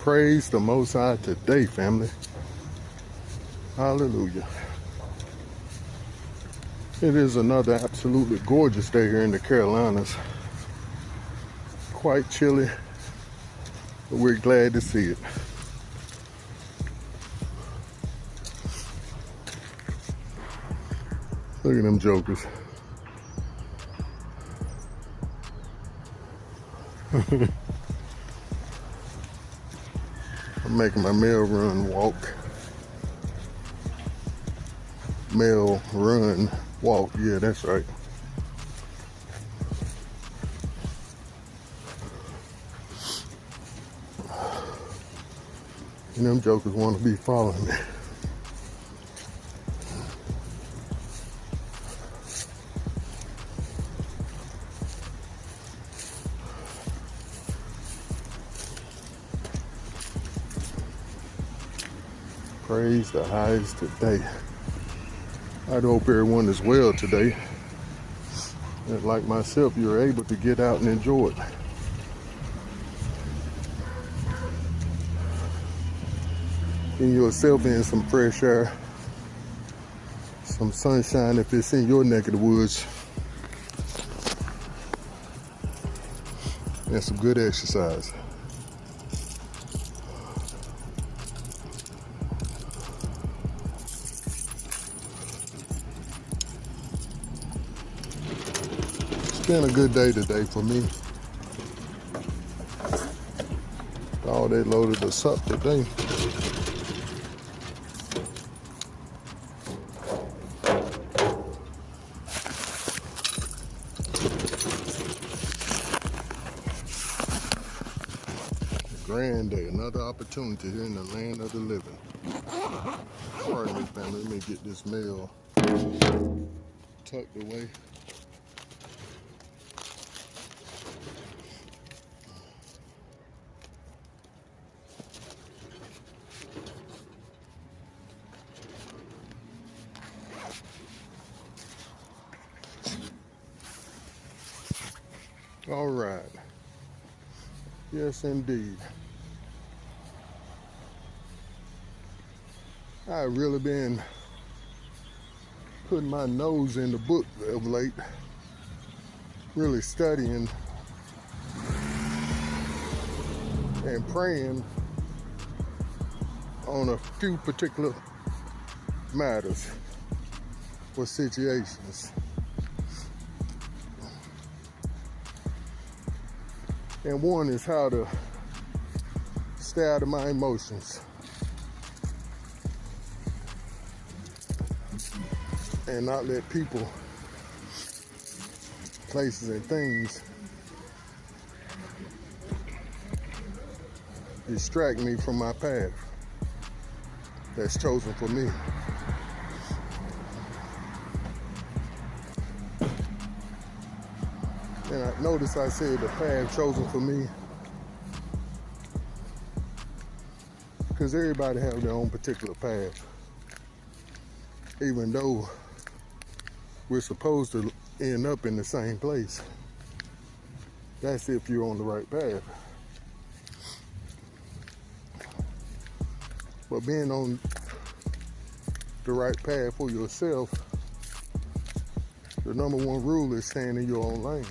Praise the Most High today, family. Hallelujah. It is another absolutely gorgeous day here in the Carolinas. Quite chilly, but we're glad to see it. Look at them jokers. I'm making my mail run walk. Mail run walk, yeah, that's right. And them jokers want to be following me. Praise the highest today. I hope everyone is well today. And like myself, you're able to get out and enjoy it. Get yourself in some fresh air, some sunshine if it's in your neck of the woods, and some good exercise. It's been a good day today for me. Oh, they loaded us up today. Grand day, another opportunity here in the land of the living. Pardon me, family, let me get this mail tucked away. All right. Yes, indeed. I've really been putting my nose in the book of late, really studying and praying on a few particular matters or situations. And one is how to stay out of my emotions and not let people, places, and things distract me from my path that's chosen for me. And I notice I said the path chosen for me because everybody have their own particular path. Even though we're supposed to end up in the same place. That's if you're on the right path. But being on the right path for yourself, the number one rule is staying in your own lane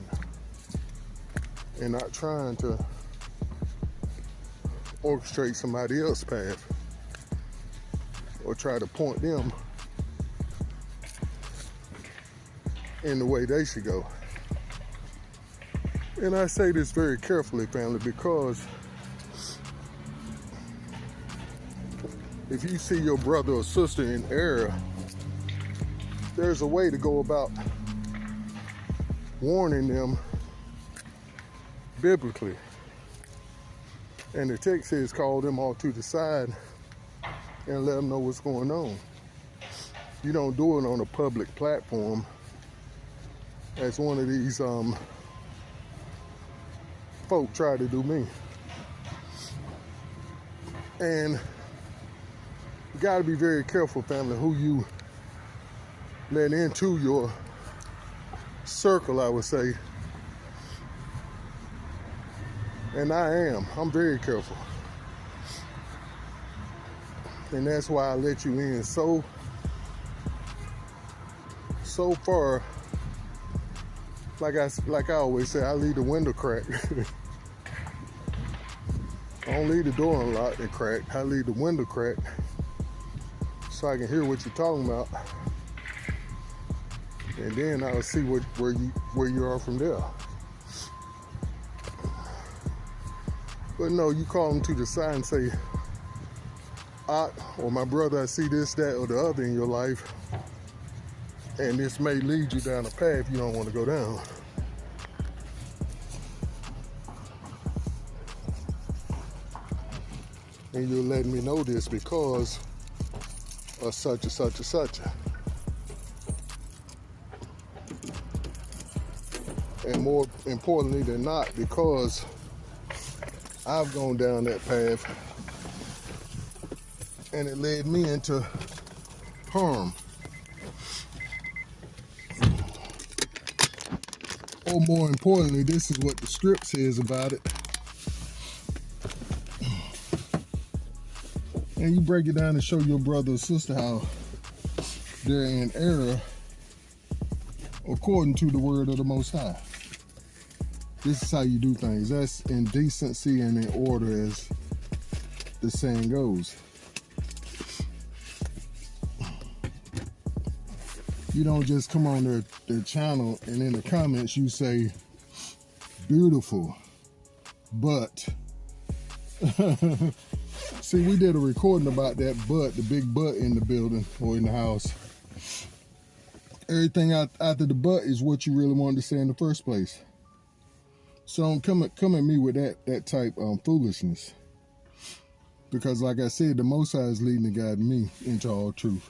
and not trying to orchestrate somebody else's path or try to point them in the way they should go. And I say this very carefully, family, because if you see your brother or sister in error, there's a way to go about warning them biblically. And the text says call them all to the side and let them know what's going on. You don't do it on a public platform as one of these folk try to do me. And you gotta be very careful, family, who you let into your circle, I would say. And I'm very careful. And that's why I let you in so far. Like I always say, I leave the window cracked. I don't leave the door unlocked and cracked. I leave the window cracked so I can hear what you're talking about. And then I'll see where you are from there. But no, you call them to the side and say, or my brother, I see this, that, or the other in your life, and this may lead you down a path you don't want to go down. And you're letting me know this because of such and such and such. And more importantly than not, because I've gone down that path and it led me into harm. Or more importantly, this is what the script says about it. And you break it down and show your brother or sister how they're in error according to the word of the Most High. This is how you do things. That's in decency and in order, as the saying goes. You don't just come on their channel and in the comments you say, beautiful, but. See, we did a recording about that butt, the big butt in the building or in the house. Everything after the butt is what you really wanted to say in the first place. So don't come at me with that type of foolishness. Because like I said, the Most High is leading and guiding me into all truth.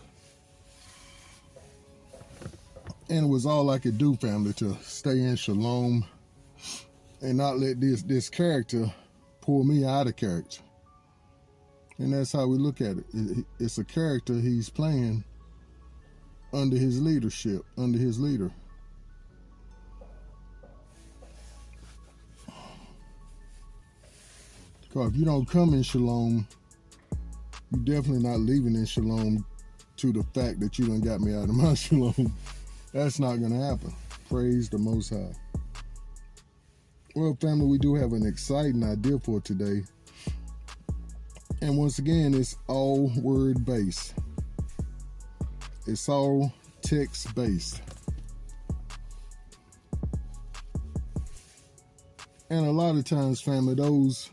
And it was all I could do, family, to stay in shalom and not let this character pull me out of character. And that's how we look at it. It's a character he's playing under his leadership, under his leader. Because if you don't come in shalom, you're definitely not leaving in shalom to the fact that you done got me out of my shalom. That's not going to happen. Praise the Most High. Well, family, we do have an exciting idea for today. And once again, it's all word-based. It's all text-based. And a lot of times, family, those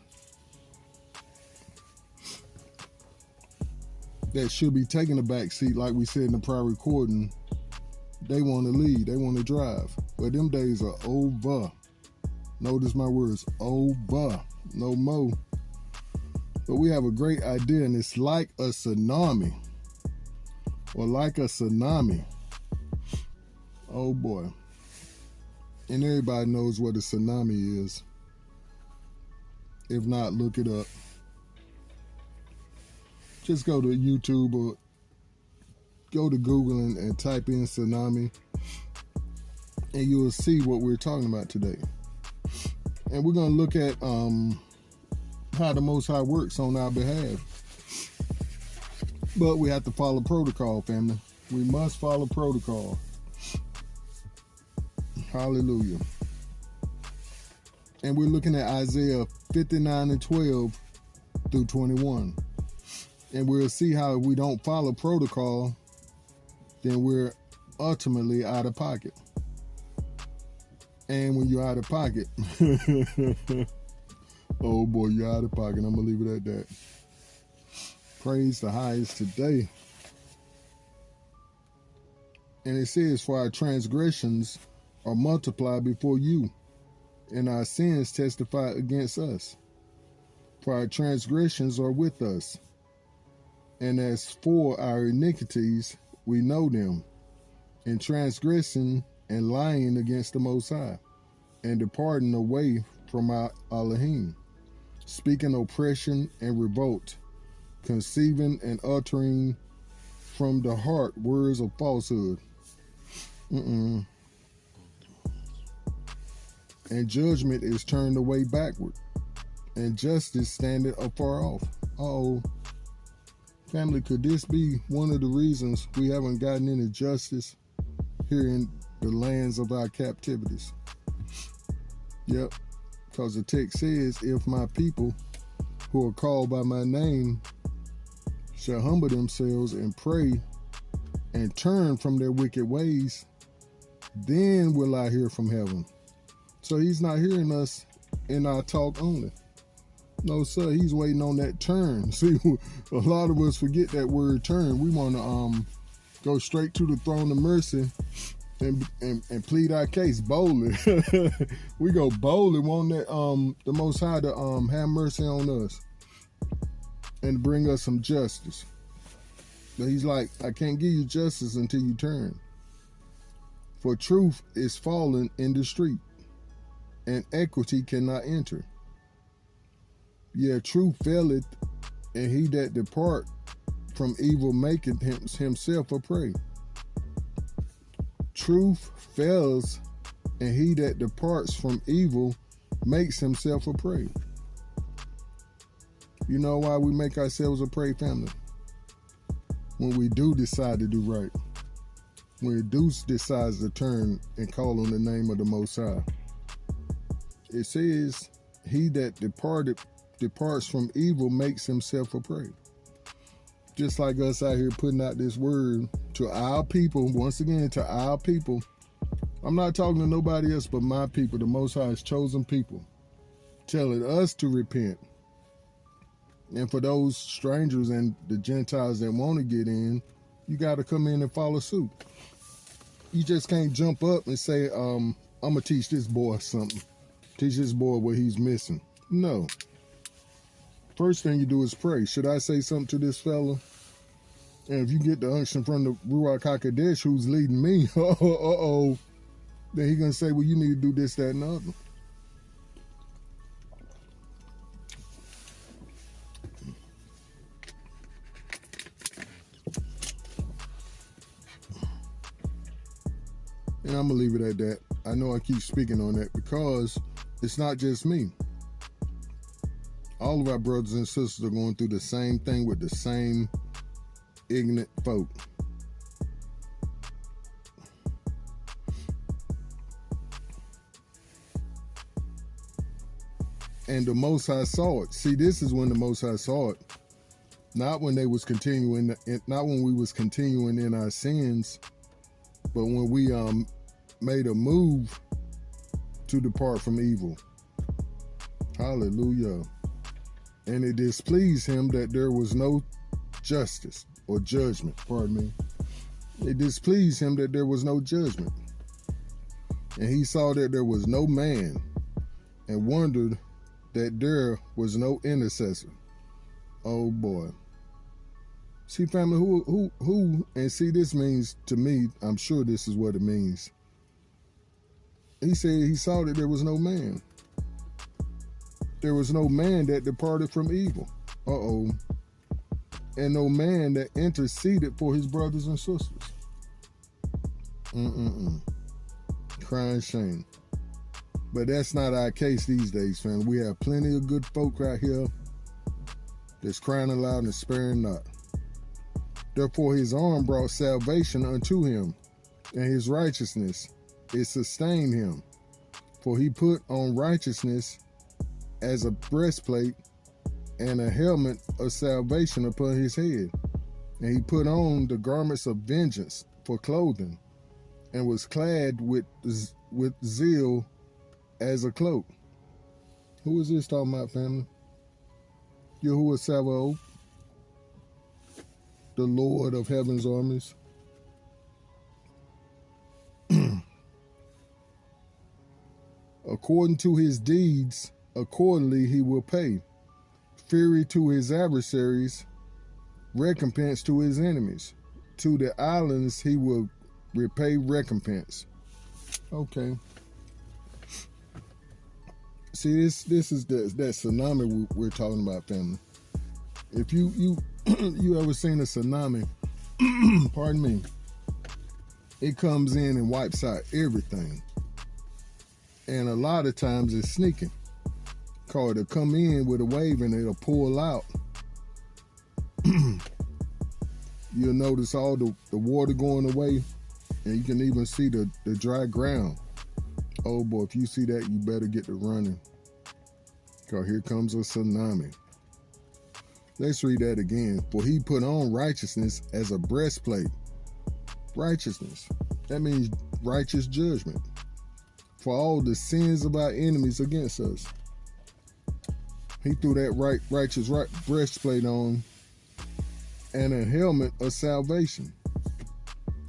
that should be taking the back seat, like we said in the prior recording, they want to lead, they want to drive. But them days are over. Notice my words, over. No more. But we have a great idea, and it's like a tsunami. Or like a tsunami. Oh boy. And everybody knows what a tsunami is. If not, look it up. Just go to YouTube or go to Google and type in tsunami, and you will see what we're talking about today. And we're going to look at how the Most High works on our behalf. But we have to follow protocol, family. We must follow protocol. Hallelujah. And we're looking at Isaiah 59 and 12 through 21. And we'll see how if we don't follow protocol, then we're ultimately out of pocket. And when you're out of pocket, oh boy, you're out of pocket. I'm going to leave it at that. Praise the highest today. And it says, for our transgressions are multiplied before you, and our sins testify against us. For our transgressions are with us. And as for our iniquities, we know them, and transgressing and lying against the Most High, and departing away from our Elohim, speaking oppression and revolt, conceiving and uttering from the heart words of falsehood. And judgment is turned away backward, and justice standeth afar off. Family, could this be one of the reasons we haven't gotten any justice here in the lands of our captivities? Yep, because the text says, if my people who are called by my name shall humble themselves and pray and turn from their wicked ways, then will I hear from heaven. So he's not hearing us in our talk only. No, sir, he's waiting on that turn. See, a lot of us forget that word turn. We want to go straight to the throne of mercy and plead our case boldly. We go boldly, want that the Most High to have mercy on us and bring us some justice. But he's like, I can't give you justice until you turn. For truth is fallen in the street, and equity cannot enter. Yeah, truth faileth, and he that depart from evil maketh himself a prey. Truth fails, and he that departs from evil makes himself a prey. You know why we make ourselves a prey, family? When we do decide to do right. When we do decide to turn and call on the name of the Most High. It says, he that departs from evil makes himself a prey. Just like us out here putting out this word to our people, once again, to our people. I'm not talking to nobody else but my people, the Most High's chosen people, telling us to repent. And for those strangers and the Gentiles that want to get in, you got to come in and follow suit. You just can't jump up and say, I'm going to teach this boy something. Teach this boy what he's missing. No. First thing you do is pray. Should I say something to this fella? And if you get the unction from the Ruach HaKodesh who's leading me, then he's going to say, well, you need to do this, that, and the other. And I'm going to leave it at that. I know I keep speaking on that because it's not just me. All of our brothers and sisters are going through the same thing with the same ignorant folk. And the Most High saw it. See, this is when the Most High saw it. Not when they was continuing, not when we was continuing in our sins, but when we made a move to depart from evil. Hallelujah. And it displeased him that there was no justice or judgment, pardon me. It displeased him that there was no judgment. And he saw that there was no man and wondered that there was no intercessor. Oh boy. See, family, who, and see, this means to me, I'm sure this is what it means. He said he saw that there was no man. There was no man that departed from evil. And no man that interceded for his brothers and sisters. Crying shame. But that's not our case these days, family. We have plenty of good folk out here that's crying aloud and sparing not. Therefore his arm brought salvation unto him, and his righteousness, it sustained him. For he put on righteousness as a breastplate and a helmet of salvation upon his head. And he put on the garments of vengeance for clothing, and was clad with zeal as a cloak. Who is this talking about, family? Yahuwah Sabaoth, the Lord of heaven's armies. According to his deeds, accordingly he will pay. Fury to his adversaries, recompense to his enemies. To the islands he will repay recompense. Okay. See, this is that tsunami we're talking about, family. If you ever seen a tsunami, pardon me, it comes in and wipes out everything. And a lot of times it's sneaking. Cause it'll come in with a wave and it'll pull out. you'll notice all the water going away, and you can even see the dry ground. Oh boy, if you see that, you better get to running, because here comes a tsunami. Let's read that again. For he put on righteousness as a breastplate. Righteousness. That means righteous judgment for all the sins of our enemies against us. He threw that righteous breastplate on, and a helmet of salvation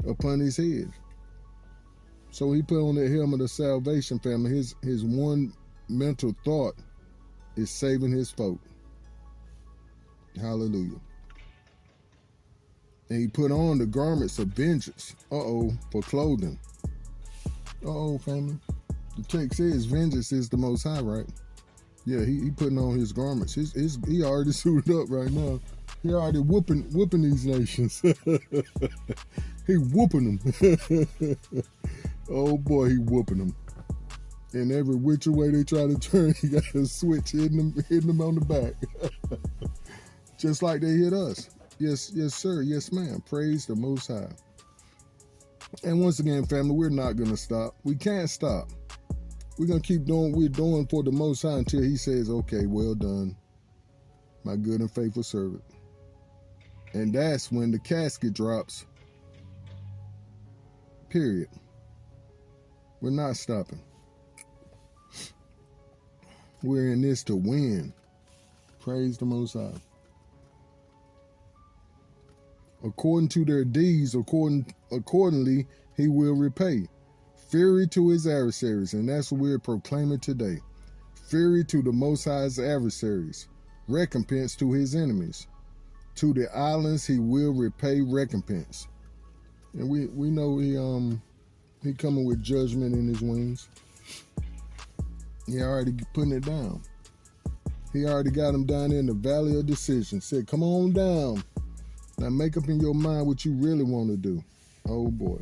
upon his head. So he put on that helmet of salvation, family. His one mental thought is saving his folk. Hallelujah. And he put on the garments of vengeance. For clothing. Family. The text says vengeance is the Most High, right? Yeah, he putting on his garments. He already suited up right now. He already whooping these nations. He whooping them. Oh boy, he whooping them. And every which way they try to turn, he got a switch hitting them on the back. Just like they hit us. Yes, sir. Yes, ma'am. Praise the Most High. And once again, family, we're not going to stop. We can't stop. We're going to keep doing what we're doing for the Most High until he says, okay, well done, my good and faithful servant. And that's when the casket drops. Period. We're not stopping. We're in this to win. Praise the Most High. According to their deeds, accordingly, he will repay. Fury to his adversaries, and that's what we're proclaiming today. Fury to the Most High's adversaries. Recompense to his enemies. To the islands he will repay recompense. And we know he coming with judgment in his wings. He already putting it down. He already got him down there in the valley of decision. Said, come on down. Now make up in your mind what you really want to do. Oh boy.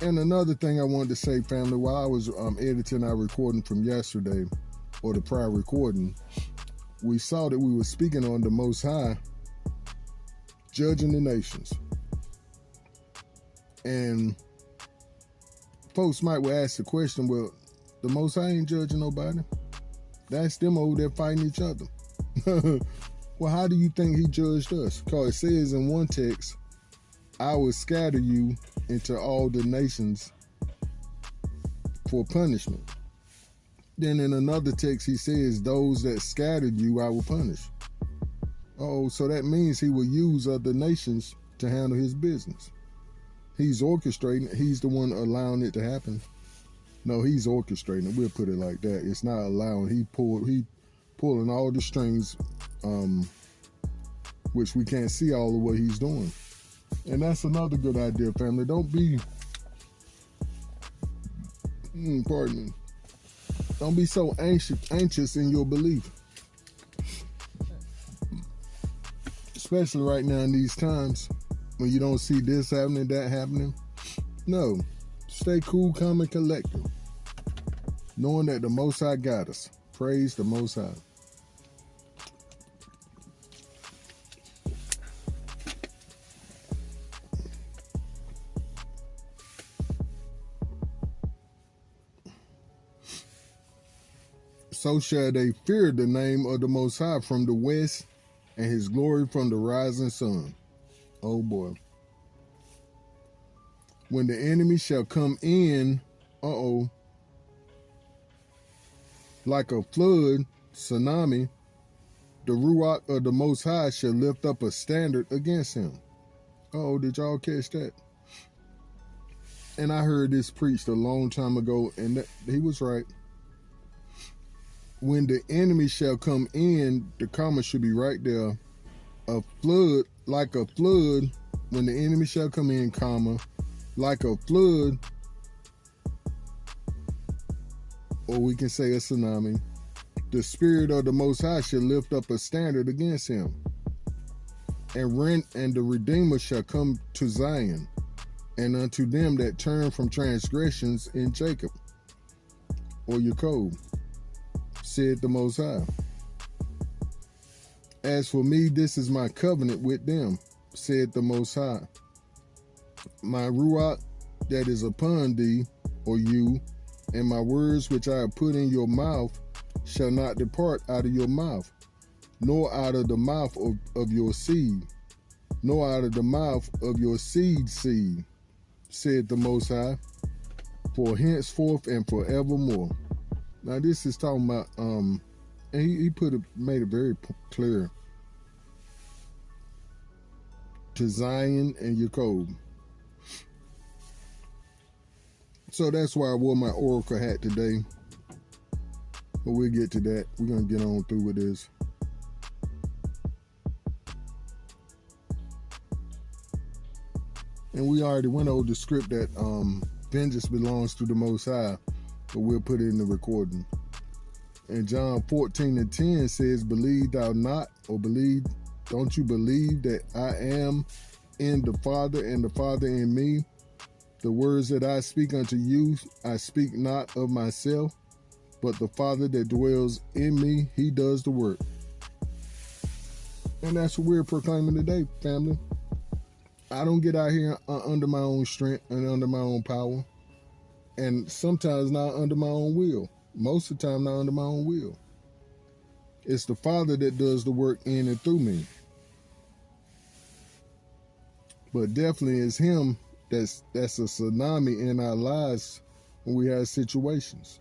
And another thing I wanted to say, family, while I was editing our recording from yesterday, or the prior recording, we saw that we were speaking on the Most High judging the nations. And folks might well ask the question, well, the Most High ain't judging nobody. That's them over there fighting each other. Well, how do you think he judged us? Because it says in one text, I will scatter you into all the nations for punishment. Then in another text, he says, those that scattered you, I will punish. So that means he will use other nations to handle his business. He's orchestrating. He's the one allowing it to happen. No, he's orchestrating it. We'll put it like that. It's not allowing. He pulling all the strings, which we can't see all of what he's doing. And that's another good idea, family. Don't be, pardon me. Don't be so anxious in your belief. Especially right now in these times when you don't see this happening, that happening. No, stay cool, calm, and collected, knowing that the Most High got us. Praise the Most High. So shall they fear the name of the Most High from the west, and his glory from the rising sun. Oh boy. When the enemy shall come in, like a flood, tsunami, the Ruach of the Most High shall lift up a standard against him. Did y'all catch that? And I heard this preached a long time ago, and he was right. When the enemy shall come in, the comma should be right there. A flood, like a flood, when the enemy shall come in, comma, like a flood, or we can say a tsunami, the Spirit of the Most High shall lift up a standard against him. And the Redeemer shall come to Zion, and unto them that turn from transgressions in Jacob, or Jacob, said the Most High. As for me, this is my covenant with them. said the Most High. My ruach that is upon thee, or you, and my words which I have put in your mouth shall not depart out of your mouth, nor out of the mouth of your seed, nor out of the mouth of your seed, said the Most High, for henceforth and forevermore. Now this is talking about, and he made it very clear to Zion and Jacob. So that's why I wore my oracle hat today. But we'll get to that. We're going to get on through with this. And we already went over the script that vengeance belongs to the Most High, but we'll put it in the recording. And John 14:10 says, believe thou not, or don't you believe that I am in the Father and the Father in me? The words that I speak unto you, I speak not of myself, but the Father that dwells in me, he does the work. And that's what we're proclaiming today, family. I don't get out here under my own strength and under my own power. And sometimes not under my own will. Most of the time not under my own will. It's the Father that does the work in and through me. But definitely it's him that's a tsunami in our lives when we have situations.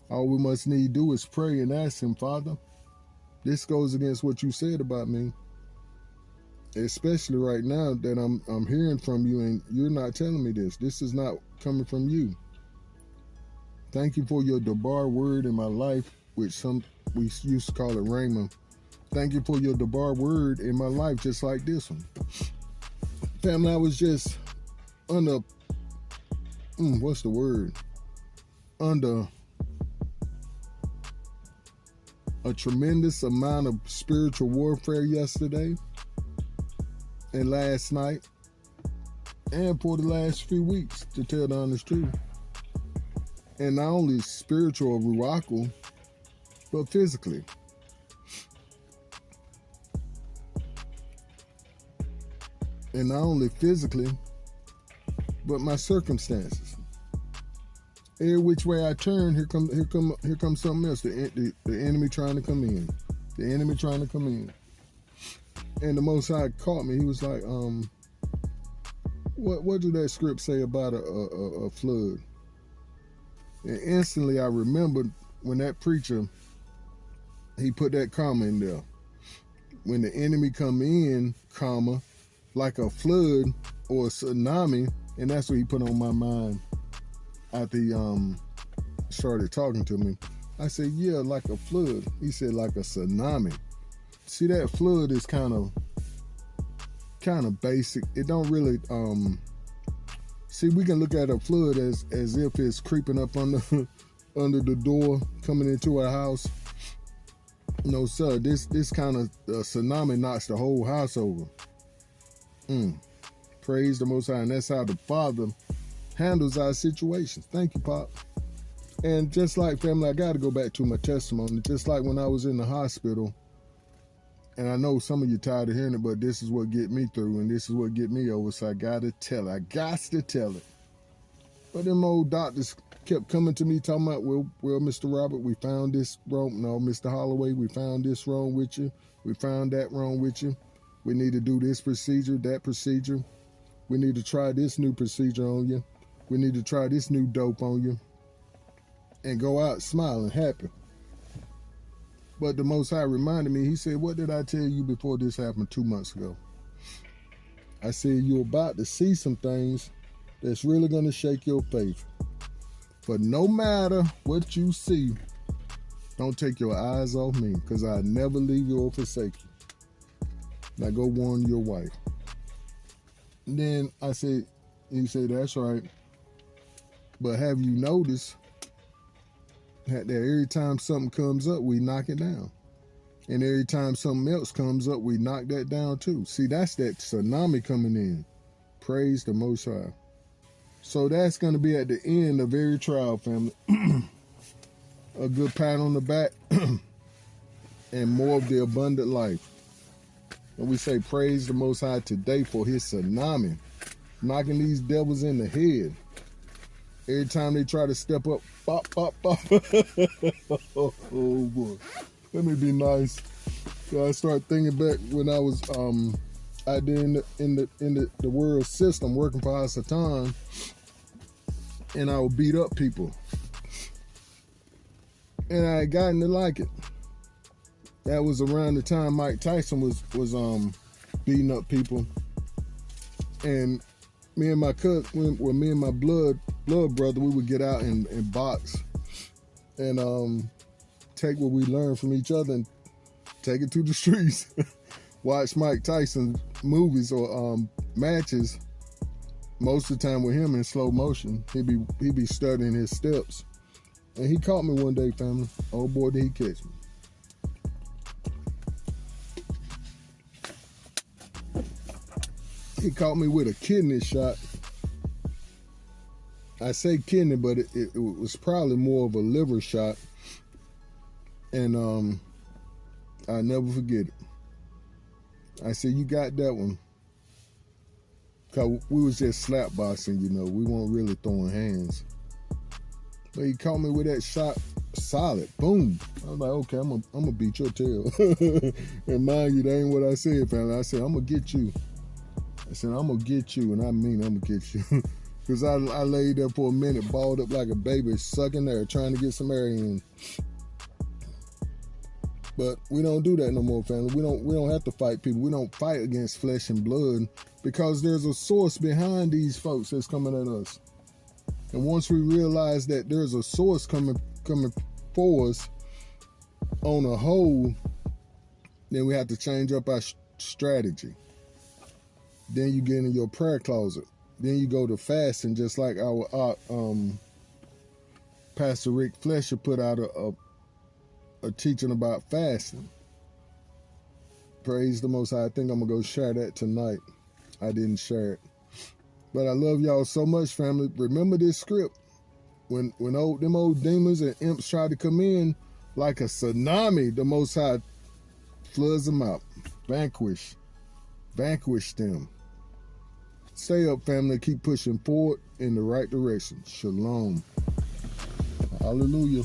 All we must need to do is pray and ask him, Father, this goes against what you said about me. Especially right now that I'm hearing from you and you're not telling me this. This is not coming from you. Thank you for your Debar word in my life, which we used to call it Rhema. Thank you for your Debar word in my life, just like this one. Family, I was just under, what's the word? Under a tremendous amount of spiritual warfare yesterday and last night and for the last few weeks, to tell the honest truth. And not only spiritual or ruachal, but physically. And not only physically, but my circumstances. Every which way I turn, here comes something else. The enemy trying to come in. The enemy trying to come in. And the Most High caught me. He was like, what did that script say about a flood? And instantly I remembered when that preacher, he put that comma in there. When the enemy come in, comma, like a flood or a tsunami, and that's what he put on my mind after he started talking to me. I said, yeah, like a flood. He said, like a tsunami. See, that flood is kind of basic. It don't really, see, we can look at a flood as if it's creeping up under the door, coming into our house. No, sir, this kind of tsunami knocks the whole house over. Praise the Most High. And that's how the Father handles our situations. Thank you, Pop. And just like, family, I got to go back to my testimony. Just like when I was in the hospital, and I know some of you tired of hearing it, but this is what get me through, and this is what get me over, so I got to tell it. I got to tell it. But them old doctors kept coming to me talking about, well, Mr. Robert, we found this wrong. No, Mr. Holloway, we found this wrong with you. We found that wrong with you. We need to do this procedure, that procedure. We need to try this new procedure on you. We need to try this new dope on you. And go out smiling, happy. But the Most High reminded me, he said, what did I tell you before this happened 2 months ago? I said, you're about to see some things that's really going to shake your faith. But no matter what you see, don't take your eyes off me, because I'll never leave you or forsake you. Now go warn your wife. And then I said, he said, that's right. But have you noticed that every time something comes up, we knock it down? And every time something else comes up, we knock that down too. See, that's that tsunami coming in. Praise the Most High. So that's going to be at the end of every trial, family. A good pat on the back and more of the abundant life. And we say, praise the Most High today for his tsunami, knocking these devils in the head. Every time they try to step up, pop, pop, pop. Oh boy. Let me be nice. So I start thinking back when I was out there in the world system working for Isasiah, and I would beat up people. And I had gotten to like it. That was around the time Mike Tyson was beating up people. And me and my cousin, well, me and my blood brother, we would get out and box and take what we learned from each other and take it to the streets. Watch Mike Tyson movies or matches most of the time with him in slow motion. He'd be studying his steps. And he caught me one day, family. Oh boy, did he catch me. He caught me with a kidney shot. I say kidney, but it was probably more of a liver shot. And I'll never forget it. I said, you got that one. Because we was just slap boxing, you know. We weren't really throwing hands. But he caught me with that shot solid. Boom. I was like, okay, I'm gonna beat your tail. And mind you, that ain't what I said, family. I said, I'm gonna get you. I said, I'm gonna get you, and I mean I'm gonna get you. Because I laid there for a minute, balled up like a baby, sucking air, trying to get some air in. But we don't do that no more, family. We don't have to fight people. We don't fight against flesh and blood because there's a source behind these folks that's coming at us. And once we realize that there's a source coming for us on a whole, then we have to change up our strategy. Then you get in your prayer closet. Then you go to fasting, just like our Pastor Rick Flesher put out a teaching about fasting. Praise the Most High. I think I'm going to go share that tonight. I didn't share it. But I love y'all so much, family. Remember this script. When them old demons and imps try to come in, like a tsunami, the Most High floods them out. Vanquish them. Stay up, family. Keep pushing forward in the right direction. Shalom. Hallelujah.